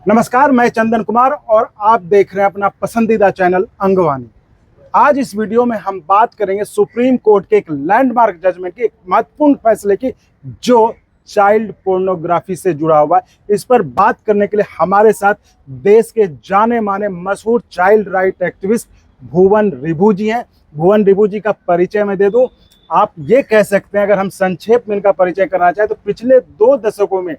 नमस्कार, मैं चंदन कुमार और आप देख रहे हैं अपना पसंदीदा चैनल अंगवानी। आज इस वीडियो में हम बात करेंगे सुप्रीम कोर्ट के एक लैंडमार्क जजमेंट की, एक महत्वपूर्ण फैसले की जो चाइल्ड पोर्नोग्राफी से जुड़ा हुआ है। इस पर बात करने के लिए हमारे साथ देश के जाने माने मशहूर चाइल्ड राइट एक्टिविस्ट भुवन रिभू जी हैं। भुवन रिभू जी का परिचय मैं दे दूं। आप ये कह सकते हैं, अगर हम संक्षेप में इनका परिचय करना चाहें तो पिछले 2 दशकों में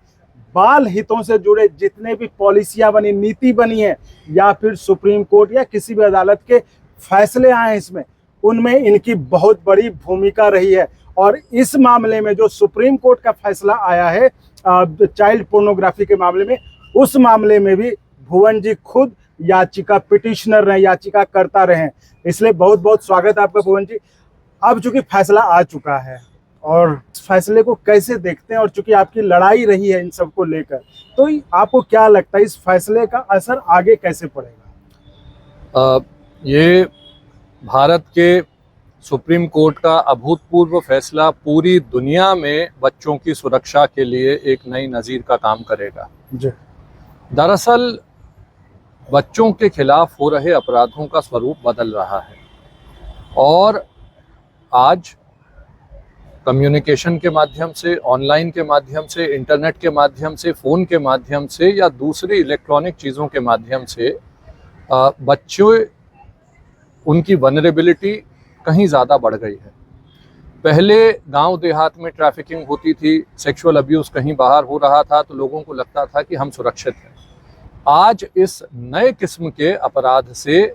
बाल हितों से जुड़े जितने भी पॉलिसियां बनी, नीति बनी है, या फिर सुप्रीम कोर्ट या किसी भी अदालत के फैसले आए हैं इसमें, उनमें इनकी बहुत बड़ी भूमिका रही है। और इस मामले में जो सुप्रीम कोर्ट का फैसला आया है चाइल्ड पोर्नोग्राफी के मामले में, उस मामले में भी भुवन जी खुद याचिका पिटिशनर रहे, याचिका करता रहे। इसलिए बहुत बहुत स्वागत है आपका भुवन जी। अब चूंकि फैसला आ चुका है और इस फैसले को कैसे देखते हैं, और चूंकि आपकी लड़ाई रही है इन सब को लेकर, तो आपको क्या लगता है इस फैसले का असर आगे कैसे पड़ेगा? ये भारत के सुप्रीम कोर्ट का अभूतपूर्व फैसला पूरी दुनिया में बच्चों की सुरक्षा के लिए एक नई नज़ीर का काम करेगा। जी। दरअसल बच्चों के खिलाफ हो रहे अपराधों का स्वरूप बदल रहा है और आज कम्युनिकेशन के माध्यम से, ऑनलाइन के माध्यम से, इंटरनेट के माध्यम से, फ़ोन के माध्यम से या दूसरी इलेक्ट्रॉनिक चीज़ों के माध्यम से बच्चे, उनकी वनरेबिलिटी कहीं ज़्यादा बढ़ गई है। पहले गांव देहात में ट्रैफिकिंग होती थी, सेक्सुअल अब्यूज़ कहीं बाहर हो रहा था तो लोगों को लगता था कि हम सुरक्षित हैं। आज इस नए किस्म के अपराध से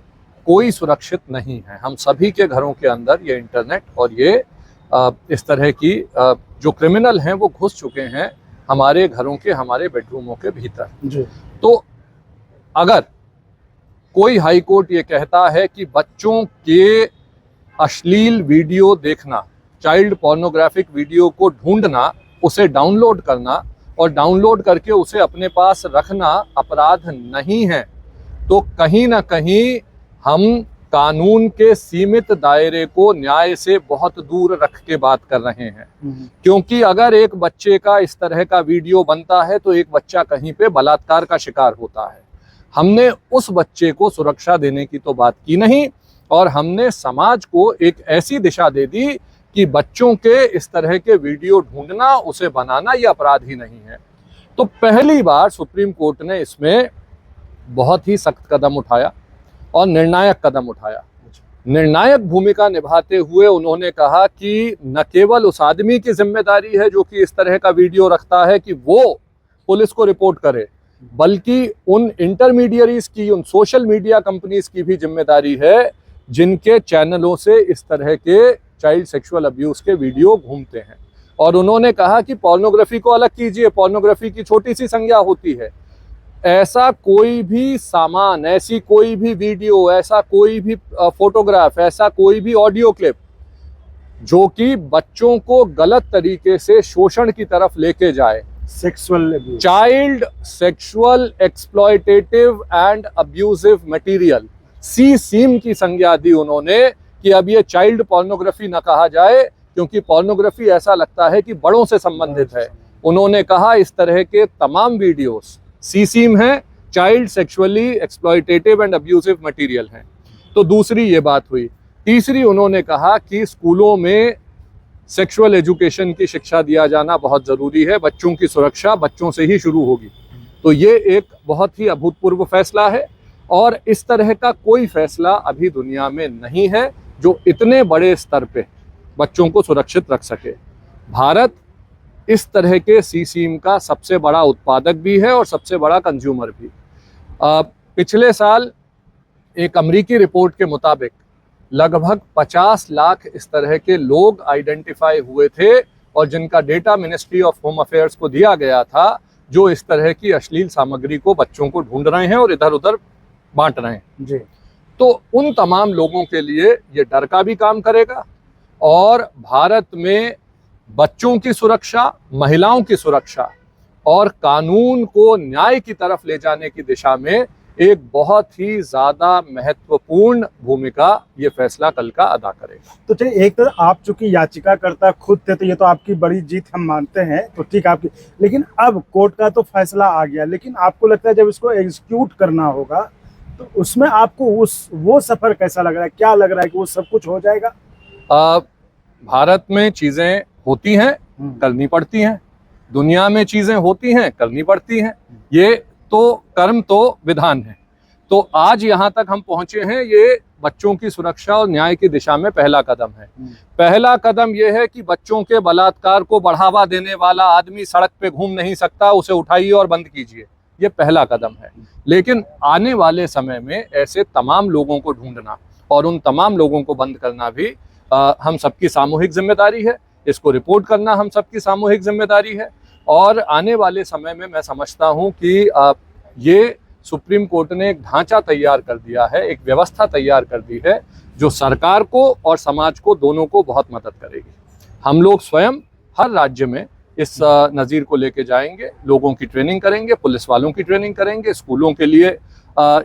कोई सुरक्षित नहीं है। हम सभी के घरों के अंदर ये इंटरनेट और ये इस तरह की जो क्रिमिनल हैं वो घुस चुके हैं हमारे घरों के, हमारे बेडरूमों के भीतर। जी। तो अगर कोई हाई कोर्ट ये कहता है कि बच्चों के अश्लील वीडियो देखना, चाइल्ड पोर्नोग्राफिक वीडियो को ढूंढना, उसे डाउनलोड करना और डाउनलोड करके उसे अपने पास रखना अपराध नहीं है, तो कहीं ना कहीं हम कानून के सीमित दायरे को न्याय से बहुत दूर रख के बात कर रहे हैं। क्योंकि अगर एक बच्चे का इस तरह का वीडियो बनता है तो एक बच्चा कहीं पे बलात्कार का शिकार होता है। हमने उस बच्चे को सुरक्षा देने की तो बात की नहीं, और हमने समाज को एक ऐसी दिशा दे दी कि बच्चों के इस तरह के वीडियो ढूंढना, उसे बनाना, ये अपराध ही नहीं है। तो पहली बार सुप्रीम कोर्ट ने इसमें बहुत ही सख्त कदम उठाया और निर्णायक कदम उठाया। निर्णायक भूमिका निभाते हुए उन्होंने कहा कि न केवल उस आदमी की जिम्मेदारी है जो कि इस तरह का वीडियो रखता है कि वो पुलिस को रिपोर्ट करे, बल्कि उन इंटरमीडियरीज की, उन सोशल मीडिया कंपनीज की भी जिम्मेदारी है जिनके चैनलों से इस तरह के चाइल्ड सेक्सुअल अब्यूज के वीडियो घूमते हैं। और उन्होंने कहा कि पोर्नोग्राफी को अलग कीजिए, पोर्नोग्राफी की छोटी सी संज्ञा होती है। ऐसा कोई भी सामान, ऐसी कोई भी वीडियो, ऐसा कोई भी फोटोग्राफ, ऐसा कोई भी ऑडियो क्लिप जो कि बच्चों को गलत तरीके से शोषण की तरफ लेके जाए, sexual child sexual exploitative and abusive material, CCM की संज्ञा दी उन्होंने कि अब ये चाइल्ड पोर्नोग्राफी न कहा जाए, क्योंकि पोर्नोग्राफी ऐसा लगता है कि बड़ों से संबंधित है। उन्होंने कहा इस तरह के तमाम वीडियोस सीसीएम हैं, child sexually exploitative and abusive material हैं। तो दूसरी ये बात हुई। तीसरी उन्होंने कहा कि स्कूलों में सेक्सुअल एजुकेशन की शिक्षा दिया जाना बहुत ज़रूरी है। बच्चों की सुरक्षा बच्चों से ही शुरू होगी। तो ये एक बहुत ही अभूतपूर्व फैसला है और इस तरह का कोई फैसला अभी दुनिया में नहीं है जो इतने बड़े स्तर पे बच्चों को सुरक्षित रख सके। भारत इस तरह के सीसीएम का सबसे बड़ा उत्पादक भी है और सबसे बड़ा कंज्यूमर भी। पिछले साल एक अमेरिकी रिपोर्ट के मुताबिक लगभग 50 लाख इस तरह के लोग आइडेंटिफाई हुए थे और जिनका data ministry of home affairs को दिया गया था, जो इस तरह की अश्लील सामग्री को बच्चों को ढूंढ रहे हैं और इधर उधर बांट रहे हैं। जी। तो उन तमाम लोगों के लिए ये डर का भी काम करेगा और भारत में बच्चों की सुरक्षा, महिलाओं की सुरक्षा और कानून को न्याय की तरफ ले जाने की दिशा में एक बहुत ही ज्यादा महत्वपूर्ण भूमिका ये फैसला कल का अदा करेगा। तो चलिए, एक तो आप चूंकि याचिकाकर्ता खुद थे तो ये तो आपकी बड़ी जीत हम मानते हैं, तो ठीक आपकी, लेकिन अब कोर्ट का तो फैसला आ गया, लेकिन आपको लगता है जब इसको एग्जीक्यूट करना होगा तो उसमें आपको वो सफर कैसा लग रहा है? क्या लग रहा है कि वो सब कुछ हो जाएगा? भारत में चीजें होती हैं, करनी पड़ती हैं। दुनिया में चीजें होती हैं, करनी पड़ती हैं। ये तो कर्म तो विधान है। तो आज यहाँ तक हम पहुंचे हैं, ये बच्चों की सुरक्षा और न्याय की दिशा में पहला कदम है। पहला कदम ये है कि बच्चों के बलात्कार को बढ़ावा देने वाला आदमी सड़क पे घूम नहीं सकता, उसे उठाइए और बंद कीजिए। ये पहला कदम है। लेकिन आने वाले समय में ऐसे तमाम लोगों को ढूंढना और उन तमाम लोगों को बंद करना भी हम सबकी सामूहिक जिम्मेदारी है। इसको रिपोर्ट करना हम सबकी सामूहिक जिम्मेदारी है। और आने वाले समय में मैं समझता हूं कि ये सुप्रीम कोर्ट ने एक ढांचा तैयार कर दिया है, एक व्यवस्था तैयार कर दी है, जो सरकार को और समाज को दोनों को बहुत मदद करेगी। हम लोग स्वयं हर राज्य में इस नज़ीर को लेके जाएंगे, लोगों की ट्रेनिंग करेंगे, पुलिस वालों की ट्रेनिंग करेंगे, स्कूलों के लिए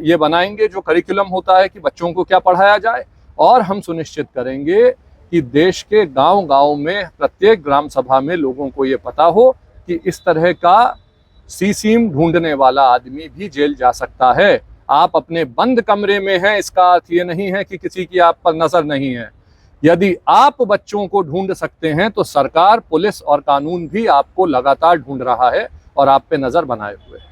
ये बनाएंगे जो करिकुलम होता है कि बच्चों को क्या पढ़ाया जाए। और हम सुनिश्चित करेंगे कि देश के गांव-गांव में प्रत्येक ग्राम सभा में लोगों को ये पता हो कि इस तरह का सीसीम ढूंढने वाला आदमी भी जेल जा सकता है। आप अपने बंद कमरे में हैं, इसका अर्थ ये नहीं है कि किसी की आप पर नजर नहीं है। यदि आप बच्चों को ढूंढ सकते हैं तो सरकार, पुलिस और कानून भी आपको लगातार ढूंढ रहा है और आप पे नजर बनाए हुए है।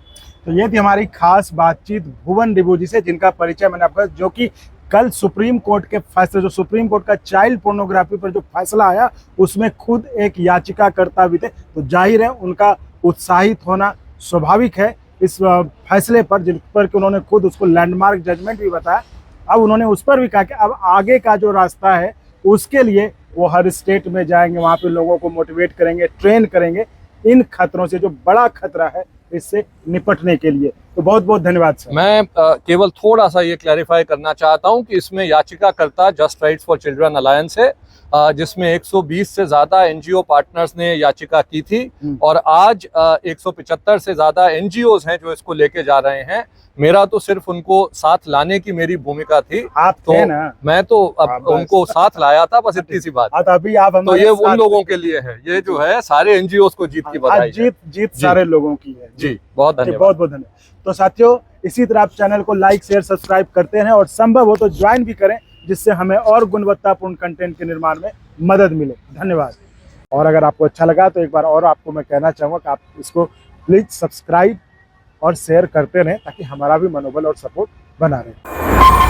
तो ये थी हमारी खास बातचीत भुवन डिबू जी से, जिनका परिचय मैंने आपका, जो कि कल सुप्रीम कोर्ट के फैसले, जो सुप्रीम कोर्ट का चाइल्ड पोर्नोग्राफी पर जो फैसला आया उसमें खुद एक याचिकाकर्ता भी थे। तो जाहिर है उनका उत्साहित होना स्वाभाविक है इस फैसले पर, जिन पर कि उन्होंने खुद उसको लैंडमार्क जजमेंट भी बताया। अब उन्होंने उस पर भी कहा कि अब आगे का जो रास्ता है उसके लिए वो हर स्टेट में जाएंगे, वहाँ पे लोगों को मोटिवेट करेंगे, ट्रेन करेंगे इन खतरों से, जो बड़ा खतरा है इससे निपटने के लिए। तो बहुत बहुत धन्यवाद सर। मैं केवल थोड़ा सा ये क्लैरिफाई करना चाहता हूं कि इसमें याचिकाकर्ता just rights for children alliance है, जिसमें 120 से ज्यादा एनजीओ पार्टनर्स ने याचिका की थी और आज 175 से ज्यादा एनजीओज हैं जो इसको लेके जा रहे हैं। मेरा तो सिर्फ उनको साथ लाने की मेरी भूमिका थी। आप तो थे ना? मैं तो अब उनको साथ लाया था, बस इतनी सी बात। अभी आप तो ये उन लोगों के लिए है, ये जो है सारे एनजीओ को जीत की बधाई है। जीत सारे लोगों की है जी, बहुत धन्यवाद। बहुत बहुत धन्यवाद। तो साथियों, इसी तरह आप चैनल को लाइक, शेयर, सब्सक्राइब करते हैं और संभव हो तो ज्वाइन भी करें, जिससे हमें और गुणवत्तापूर्ण कंटेंट के निर्माण में मदद मिले। धन्यवाद। और अगर आपको अच्छा लगा तो एक बार और आपको मैं कहना चाहूँगा कि आप इसको प्लीज सब्सक्राइब और शेयर करते रहें, ताकि हमारा भी मनोबल और सपोर्ट बना रहे।